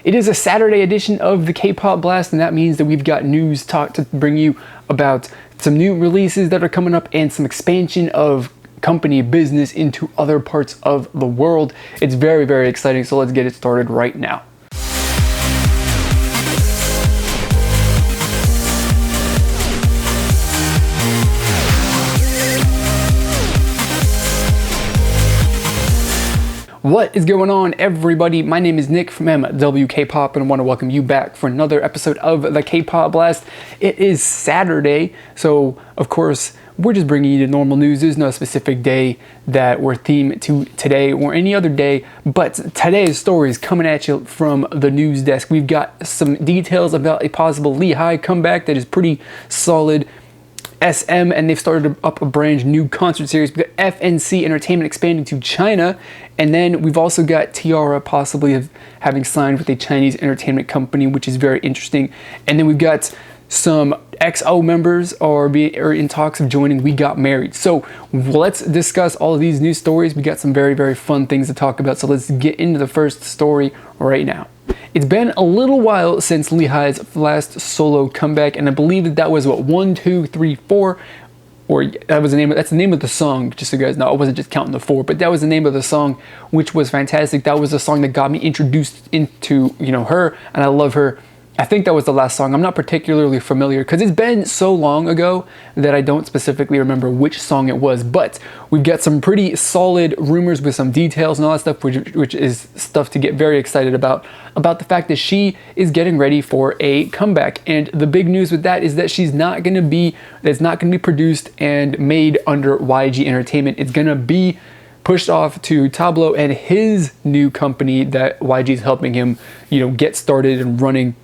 It is a Saturday edition of the K-Pop Blast, and that means that we've got news talk to bring you about some new releases that are coming up and some expansion of company business into other parts of the world. It's very, very exciting, so let's get it started right now. What is going on, everybody? My name is Nick from MWK Pop, and I want to welcome you back for another episode of the K-Pop Blast. It is Saturday, so of course we're just bringing you the normal news. There's no specific day that we're themed to today or any other day, but today's story is coming at you from the news desk. We've got some details about a possible Lee comeback that is pretty solid. SM, and they've started up a brand new concert series. We've got FNC Entertainment expanding to China, and then we've also got T-Ara possibly having signed with a Chinese entertainment company, which is very interesting. And then we've got some XO members are in talks of joining We Got Married. So let's discuss all of these news stories. We got some very, very fun things to talk about, so let's get into the first story right now. It's been a little while since Lee's last solo comeback, and I believe that was what, 1, 2, 3, 4, or that's the name of the song, just so you guys know. I wasn't just counting the 4, but that was the name of the song, which was fantastic. That was the song that got me introduced into, her, and I love her. I think that was the last song. I'm not particularly familiar because it's been so long ago that I don't specifically remember which song it was, but we've got some pretty solid rumors with some details and all that stuff, which is stuff to get very excited about the fact that she is getting ready for a comeback. And the big news with that is that it's not going to be produced and made under YG Entertainment. It's going to be pushed off to Tablo and his new company that YG is helping him, get started and running,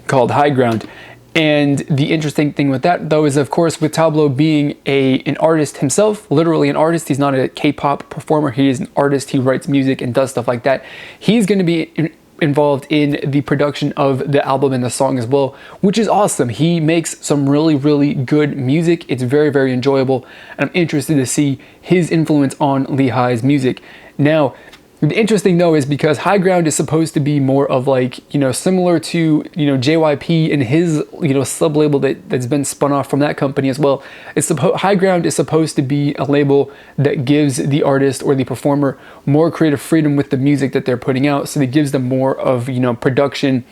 called High Ground. And the interesting thing with that, though, is of course with Tablo being an artist himself, literally an artist. He's not a K-pop performer. He is an artist. He writes music and does stuff like that. He's going to be involved in the production of the album and the song as well, which is awesome. He makes some really, really good music. It's very, very enjoyable, and I'm interested to see his influence on Lee's music. Now, the interesting though is because High Ground is supposed to be more of like, similar to, JYP and his, sub-label that's been spun off from that company as well. High Ground is supposed to be a label that gives the artist or the performer more creative freedom with the music that they're putting out. So it gives them more of, production,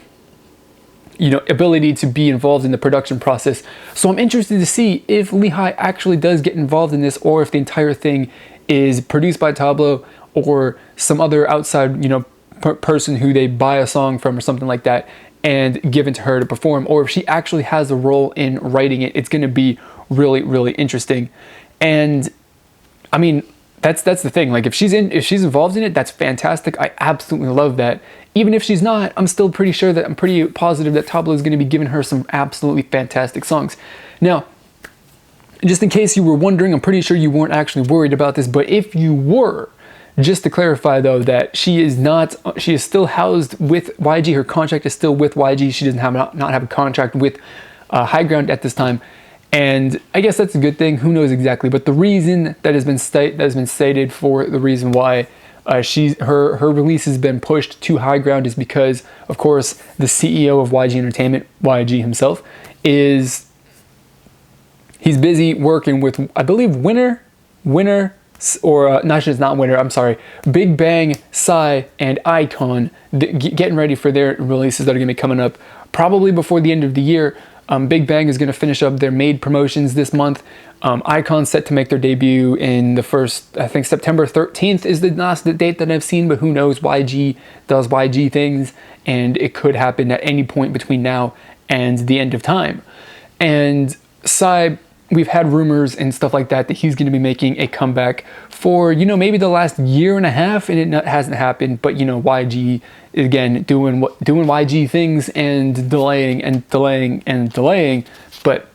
ability to be involved in the production process. So I'm interested to see if Lee actually does get involved in this, or if the entire thing is produced by Tablo or some other outside, person who they buy a song from or something like that and give it to her to perform, or if she actually has a role in writing it. It's going to be really, really interesting. And I mean, that's the thing. Like if she's involved in it, that's fantastic. I absolutely love that. Even if she's not, I'm pretty positive that Tablo is going to be giving her some absolutely fantastic songs. Now, just in case you were wondering, I'm pretty sure you weren't actually worried about this, but if you were, just to clarify though, that she is still housed with YG. Her contract is still with YG. She doesn't not have a contract with High Ground at this time, and I guess that's a good thing. Who knows exactly? But the reason that has been stated for the reason why her release has been pushed to High Ground is because, of course, the CEO of YG Entertainment, YG himself, he's busy working with, I believe, Winner. I'm sorry, Big Bang, Psy, and iKON, getting ready for their releases that are going to be coming up probably before the end of the year. Big Bang is going to finish up their Made promotions this month. iKON set to make their debut in the first, I think September 13th is the last date that I've seen, but who knows, YG does YG things, and it could happen at any point between now and the end of time. And Psy, we've had rumors and stuff like that he's going to be making a comeback for, maybe the last year and a half, and it hasn't happened. But, YG, again, doing YG things and delaying. But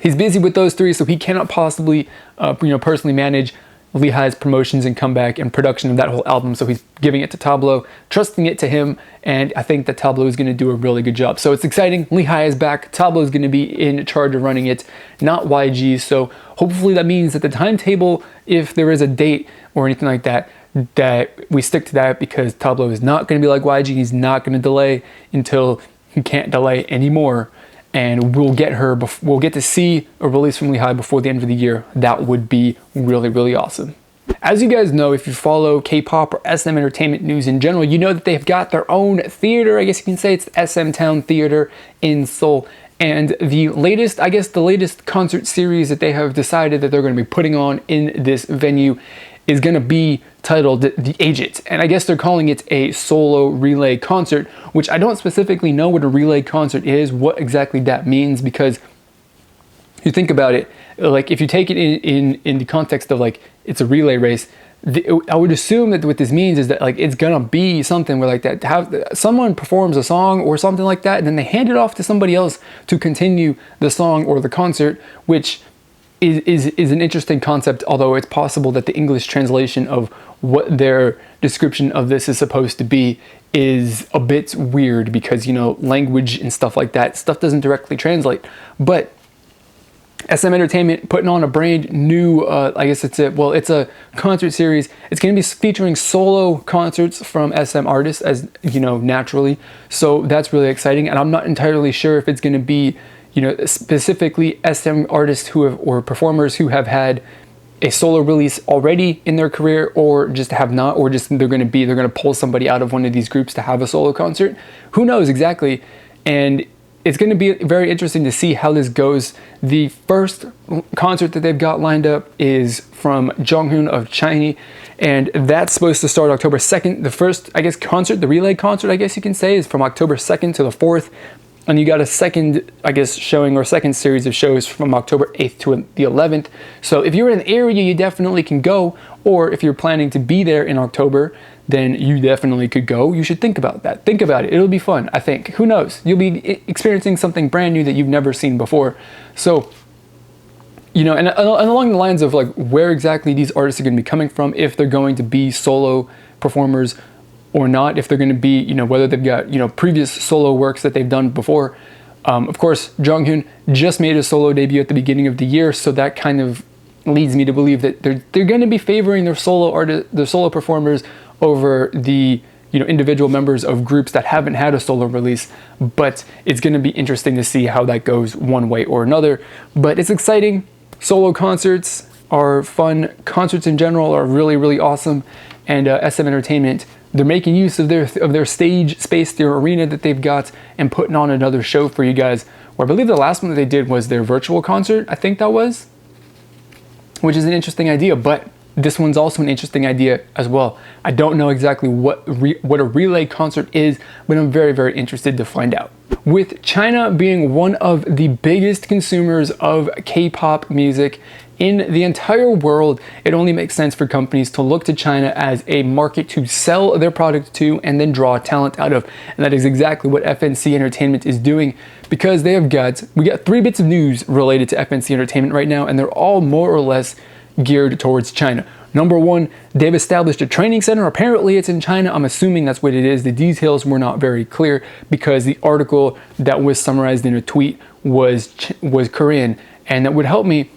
he's busy with those three, so he cannot possibly, personally manage Lee's promotions and comeback and production of that whole album. So he's giving it to Tablo, trusting it to him, and I think that Tablo is going to do a really good job. So it's exciting. Lee is back. Tablo is going to be in charge of running it, not YG. So hopefully that means that the timetable, if there is a date or anything like that, that we stick to that, because Tablo is not going to be like YG. He's not going to delay until he can't delay anymore. And we'll get to see a release from Lehigh before the end of the year. That would be really, really awesome. As you guys know, if you follow K-pop or SM entertainment news in general, you know that they've got their own theater. I guess you can say it's the SMTown Theatre in Seoul. And the latest concert series that they have decided that they're going to be putting on in this venue is going to be titled The Agent. And I guess they're calling it a solo relay concert, which I don't specifically know what a relay concert is, what exactly that means, because you think about it, like if you take it in the context of like it's a relay race, I would assume that what this means is that like it's gonna be something where like that have someone performs a song or something like that, and then they hand it off to somebody else to continue the song or the concert, which is an interesting concept, although it's possible that the English translation of what their description of this is supposed to be is a bit weird, because, you know, language and stuff like that, stuff doesn't directly translate. But SM Entertainment putting on a brand new, I guess it's a concert series. It's going to be featuring solo concerts from SM artists, as you know, naturally. So that's really exciting. And I'm not entirely sure if it's going to be, you know, specifically SM artists or performers who have had a solo release already in their career, or just have not, or just they're going to pull somebody out of one of these groups to have a solo concert. Who knows exactly? And it's going to be very interesting to see how this goes. The first concert that they've got lined up is from Jonghyun of Shinee, and that's supposed to start October 2nd. The first, I guess, concert, the relay concert, I guess you can say, is from October 2nd to the 4th. And you got a second, I guess, showing, or second series of shows from October 8th to the 11th. So if you're in the area, you definitely can go. Or if you're planning to be there in October, then you definitely could go. You should think about that. Think about it. It'll be fun, I think. Who knows? You'll be experiencing something brand new that you've never seen before. So, you know, and along the lines of like where exactly these artists are going to be coming from, if they're going to be solo performers or not, if they're going to be, you know, whether they've got, you know, previous solo works that they've done before. Of course, Jonghyun just made a solo debut at the beginning of the year, so that kind of leads me to believe that they're going to be favoring their solo performers over the, you know, individual members of groups that haven't had a solo release. But it's going to be interesting to see how that goes one way or another. But it's exciting. Solo concerts are fun. Concerts in general are really, really awesome. And SM Entertainment, they're making use of their stage space, their arena that they've got, and putting on another show for you guys. Where I believe the last one that they did was their virtual concert, I think that was, which is an interesting idea. But this one's also an interesting idea as well. I don't know exactly what a relay concert is, but I'm very, very interested to find out. With China being one of the biggest consumers of K-pop music in the entire world, it only makes sense for companies to look to China as a market to sell their product to and then draw talent out of. And that is exactly what FNC Entertainment is doing, because we got 3 bits of news related to FNC Entertainment right now, and they're all more or less geared towards China. Number one, they've established a training center. Apparently it's in China. I'm assuming that's what it is. The details were not very clear, because the article that was summarized in a tweet was Korean, and that would help me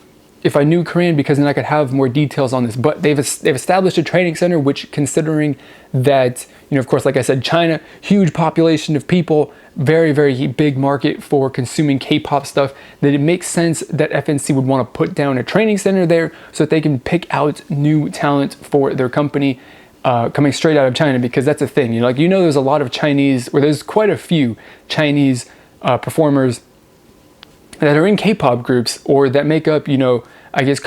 if I knew Korean, because then I could have more details on this. But they've established a training center, which, considering that, you know, of course, like I said, China, huge population of people, very, very big market for consuming K-pop stuff, that it makes sense that FNC would want to put down a training center there so that they can pick out new talent for their company coming straight out of China, because that's a thing. You know, there's a lot of Chinese, or there's quite a few Chinese performers that are in K-pop groups, or that make up, you know, I guess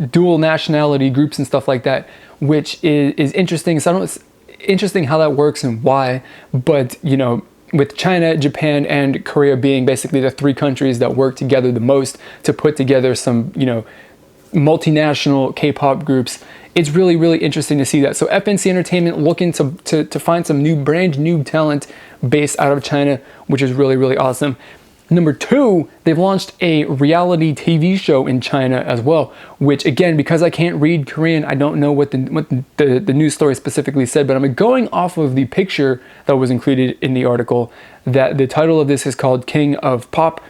dual nationality groups and stuff like that, which is interesting. So it's interesting how that works and why. But, you know, with China, Japan, and Korea being basically the 3 countries that work together the most to put together some, you know, multinational K-pop groups, it's really, really interesting to see that. So FNC Entertainment looking to find some brand new talent based out of China, which is really, really awesome. Number 2, they've launched a reality TV show in China as well, which, again, because I can't read Korean, I don't know what the news story specifically said, but I'm going off of the picture that was included in the article, that the title of this is called King of Pop,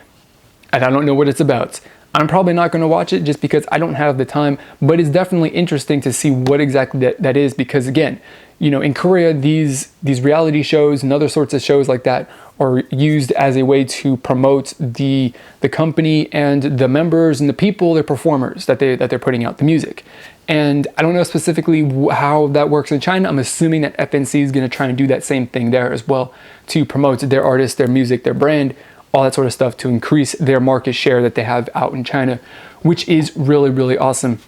and I don't know what it's about. I'm probably not going to watch it just because I don't have the time, but it's definitely interesting to see what exactly that is, because again, you know, in Korea, these reality shows and other sorts of shows like that are used as a way to promote the company and the members and the people, the performers that they're putting out, the music. And I don't know specifically how that works in China. I'm assuming that FNC is going to try and do that same thing there as well, to promote their artists, their music, their brand, all that sort of stuff, to increase their market share that they have out in China, which is really, really awesome.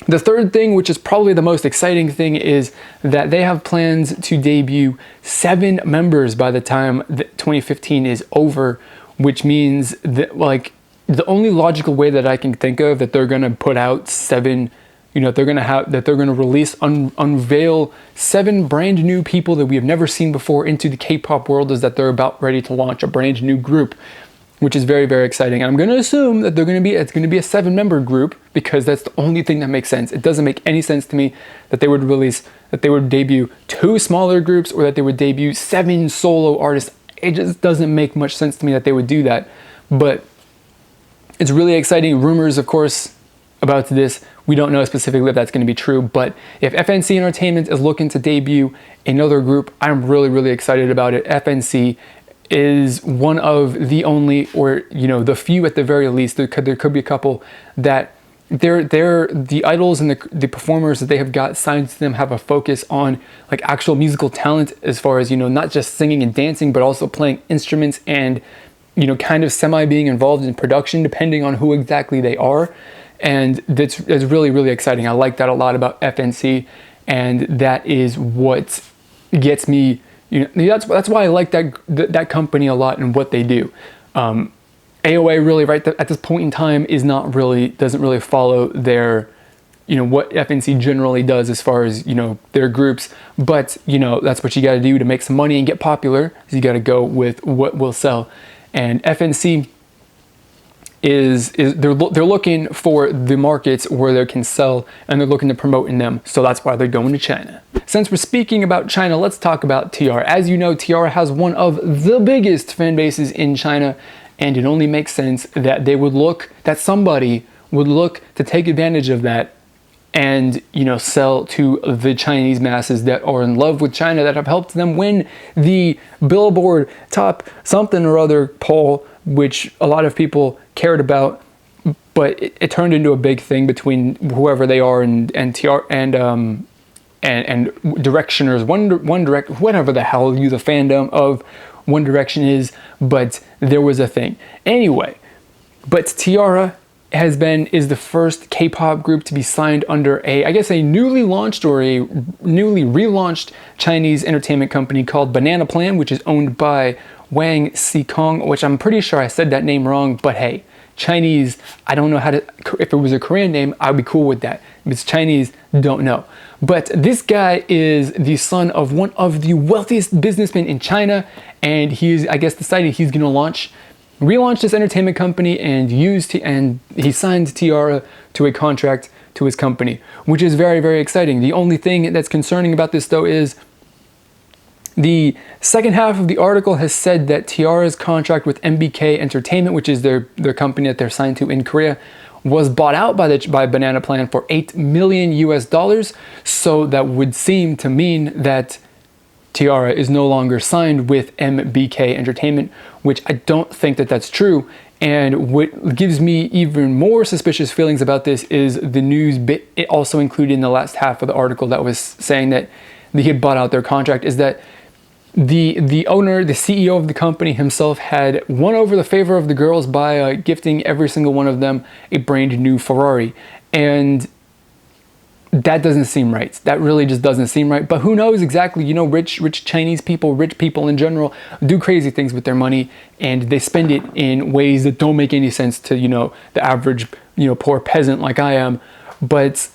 The third thing, which is probably the most exciting thing, is that they have plans to debut 7 members by the time 2015 is over, which means that, like, the only logical way that I can think of that they're going to put out 7, you know, they're going to release, unveil 7 brand new people that we have never seen before into the K-pop world, is that they're about ready to launch a brand new group, which is very, very exciting. And I'm going to assume that it's going to be a 7-member group, because that's the only thing that makes sense. It doesn't make any sense to me that they would debut 2 smaller groups, or that they would debut 7 solo artists. It just doesn't make much sense to me that they would do that. But it's really exciting. Rumors, of course, about this. We don't know specifically if that's going to be true, but if FNC Entertainment is looking to debut another group, I'm really, really excited about it. FNC is one of the only, or, you know, the few at the very least, there could be a couple that they're the idols and the performers that they have got signed to them have a focus on, like, actual musical talent, as far as, you know, not just singing and dancing, but also playing instruments and, you know, kind of semi being involved in production, depending on who exactly they are. And that's really, really exciting. I like that a lot about FNC, and that is what gets me, you know, that's why I like that company a lot and what they do. AOA really, right at this point in time, doesn't really follow their, you know, what FNC generally does as far as, you know, their groups. But, you know, that's what you got to do to make some money and get popular, is you got to go with what will sell. And FNC they're looking for the markets where they can sell, and they're looking to promote in them. So that's why they're going to China. Since we're speaking about China, let's talk about T-Ara. As you know, T-Ara has one of the biggest fan bases in China, and it only makes sense that somebody would look to take advantage of that and, you know, sell to the Chinese masses that are in love with China, that have helped them win the Billboard top something or other poll, which a lot of people cared about, but it turned into a big thing between whoever they are and Tiara and Directioners, One Direct, whatever the hell the fandom of One Direction is, but there was a thing. Anyway, but T-Ara is the first K-pop group to be signed under a newly launched or a newly relaunched Chinese entertainment company called Banana Plan, which is owned by Wang Sicong, which I'm pretty sure I said that name wrong, but hey, Chinese, I don't know if it was a Korean name, I'd be cool with that. If it's Chinese, don't know. But this guy is the son of one of the wealthiest businessmen in China, and he's, I guess, decided he's going to relaunch this entertainment company, and he signed T-Ara to a contract to his company, which is very, very exciting. The only thing that's concerning about this, though, is the second half of the article has said that T-Ara's contract with MBK Entertainment, which is their company that they're signed to in Korea, was bought out by Banana Plan for $8 million US. So that would seem to mean that T-Ara is no longer signed with MBK Entertainment, which I don't think that that's true. And what gives me even more suspicious feelings about this is the news bit it also included in the last half of the article that was saying that he had bought out their contract, is that the owner, the CEO of the company himself, had won over the favor of the girls by gifting every single one of them a brand new Ferrari. And that doesn't seem right. That really just doesn't seem right. But who knows exactly? You know, rich Chinese people, rich people in general, do crazy things with their money, and they spend it in ways that don't make any sense to, you know, the average, you know, poor peasant like I am. But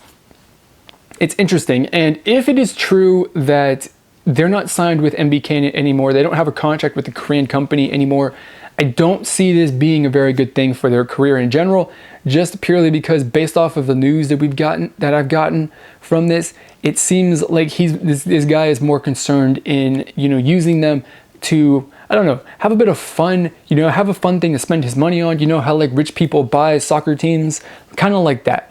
it's interesting. And if it is true that they're not signed with MBK anymore, they don't have a contract with the Korean company anymore, I don't see this being a very good thing for their career in general, just purely because, based off of the news that I've gotten from this, it seems like this guy is more concerned in, you know, using them to I don't know, have a bit of fun, you know, have a fun thing to spend his money on. You know how like rich people buy soccer teams, kind of like that.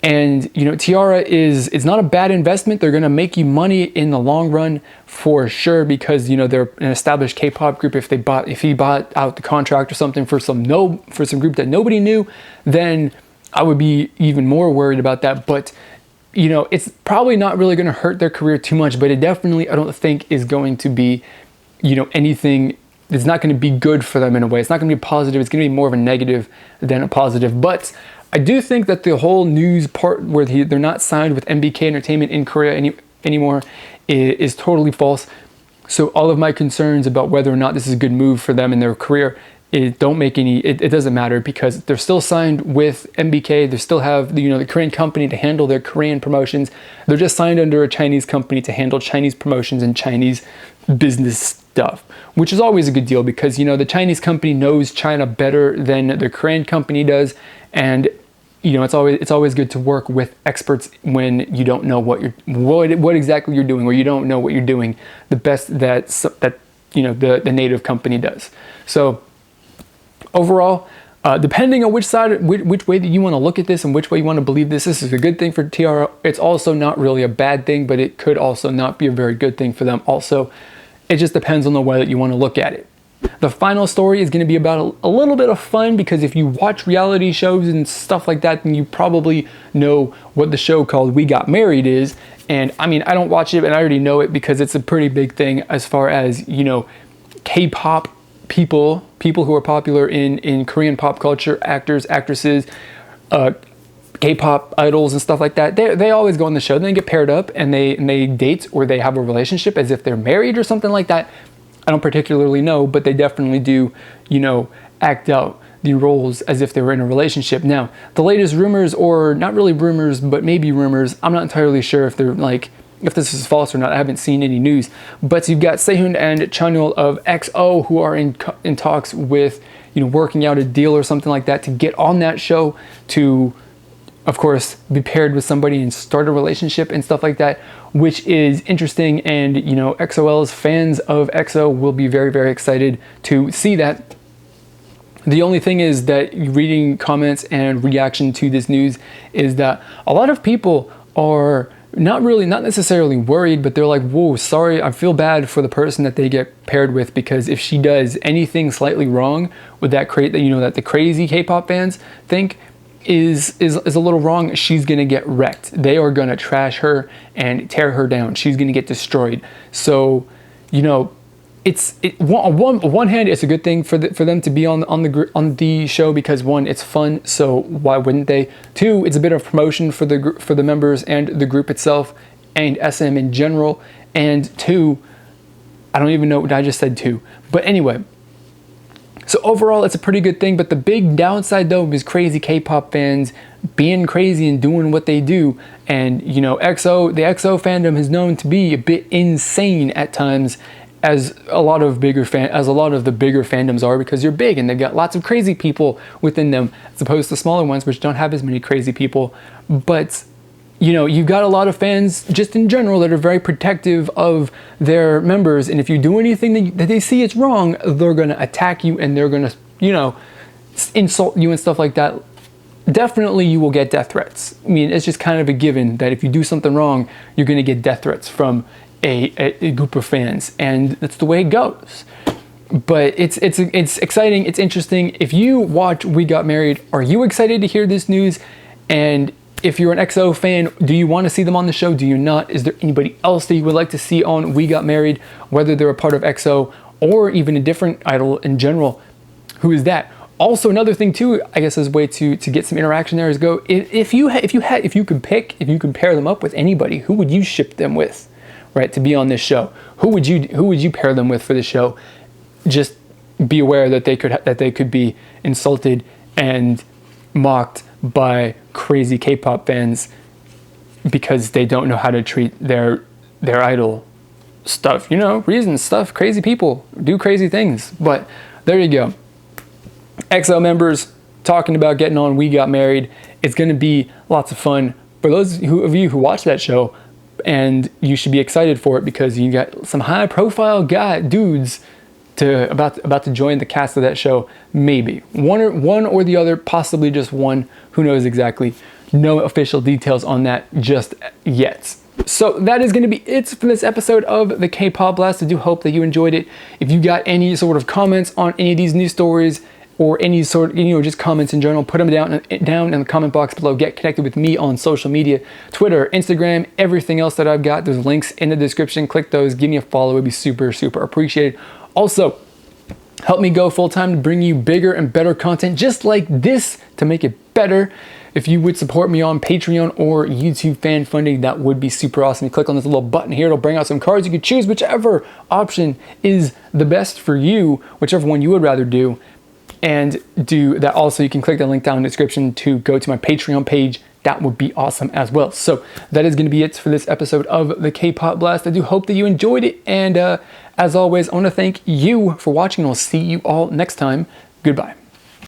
And, you know, Tiara it's not a bad investment. They're going to make you money in the long run for sure, because, you know, they're an established K-pop group. If he bought out the contract or something for some group that nobody knew, then I would be even more worried about that. But, you know, it's probably not really going to hurt their career too much, but it definitely, I don't think, is going to be, you know, anything. It's not going to be good for them in a way. It's not going to be positive. It's going to be more of a negative than a positive. But I do think that the whole news part where they're not signed with MBK Entertainment in Korea anymore is totally false. So all of my concerns about whether or not this is a good move for them in their career, it doesn't matter, because they're still signed with MBK. They still have the Korean company to handle their Korean promotions. They're just signed under a Chinese company to handle Chinese promotions and Chinese business stuff, which is always a good deal, because, you know, the Chinese company knows China better than the Korean company does. And, you know, it's always good to work with experts when you don't know what exactly you're doing, or you don't know what you're doing the best that you know the native company does. So overall, depending on which way that you want to look at this and which way you want to believe this is a good thing for T-Ara. It's also not really a bad thing, but it could also not be a very good thing for them. Also, it just depends on the way that you want to look at it. The final story is going to be about a little bit of fun, because if you watch reality shows and stuff like that, then you probably know what the show called We Got Married is. And I mean, I don't watch it, but I already know it because it's a pretty big thing as far as, you know, K-pop people who are popular in Korean pop culture, actors, actresses, K-pop idols and stuff like that. They always go on the show, then they get paired up and they date, or they have a relationship as if they're married or something like that. I don't particularly know, but they definitely do, you know, act out the roles as if they were in a relationship. Now, the latest rumors, or not really rumors, but maybe rumors, I'm not entirely sure if they're like, if this is false or not. I haven't seen any news. But you've got Sehun and Chanyeol of EXO who are in talks with, you know, working out a deal or something like that to get on that show, to, of course, be paired with somebody and start a relationship and stuff like that, which is interesting. And, you know, EXO-L's fans of EXO will be very, very excited to see that. The only thing is that reading comments and reaction to this news is that a lot of people are not necessarily worried, but they're like, whoa, sorry, I feel bad for the person that they get paired with, because if she does anything slightly wrong, would that create that, you know, that the crazy K-pop fans think is a little wrong, she's gonna get wrecked. They are gonna trash her and tear her down. She's gonna get destroyed. So, you know, on one hand, it's a good thing for them to be on the show, because one, it's fun, so why wouldn't they? Two, it's a bit of promotion for the members and the group itself and SM in general. And two, I don't even know what I just said. Two, but anyway. So overall, it's a pretty good thing, but the big downside though is crazy K-pop fans being crazy and doing what they do. And, you know, the EXO fandom is known to be a bit insane at times, as a lot of the bigger fandoms are, because they're big and they've got lots of crazy people within them, as opposed to smaller ones which don't have as many crazy people. But, you know, you've got a lot of fans just in general that are very protective of their members, and if you do anything that they see it's wrong, they're going to attack you and they're going to, you know, insult you and stuff like that. Definitely you will get death threats. I mean, it's just kind of a given that if you do something wrong, you're going to get death threats from a group of fans, and that's the way it goes. But it's exciting, it's interesting. If you watch We Got Married, are you excited to hear this news? And if you're an EXO fan, do you want to see them on the show? Do you not? Is there anybody else that you would like to see on We Got Married, whether they're a part of EXO or even a different idol in general? Who is that? Also, another thing too, I guess, as a way to get some interaction there is if you could pair them up with anybody, who would you ship them with, right, to be on this show? Who would you pair them with for the show? Just be aware that they could be insulted and mocked by crazy K-pop fans because they don't know how to treat their idol stuff. You know, reasons, stuff, crazy people do crazy things. But there you go. EXO members talking about getting on We Got Married. It's going to be lots of fun for those of you who watch that show, and you should be excited for it because you got some high-profile dudes about to join the cast of that show. Maybe one or the other, possibly just one. Who knows exactly? No official details on that just yet. So that is going to be it for this episode of the K-Pop Blast. I do hope that you enjoyed it. If you got any sort of comments on any of these news stories, or any sort of, just comments in general, put them down in the comment box below. Get connected with me on social media, Twitter, Instagram, everything else that I've got. There's links in the description. Click those. Give me a follow. It'd be super, super appreciated. Also, help me go full-time to bring you bigger and better content just like this to make it better. If you would support me on Patreon or YouTube fan funding, that would be super awesome. You click on this little button here, it'll bring out some cards. You can choose whichever option is the best for you, whichever one you would rather do. And do that also, you can click the link down in the description to go to my Patreon page. That would be awesome as well. So that is going to be it for this episode of the K-Pop Blast. I do hope that you enjoyed it. And as always, I want to thank you for watching. I'll see you all next time. Goodbye.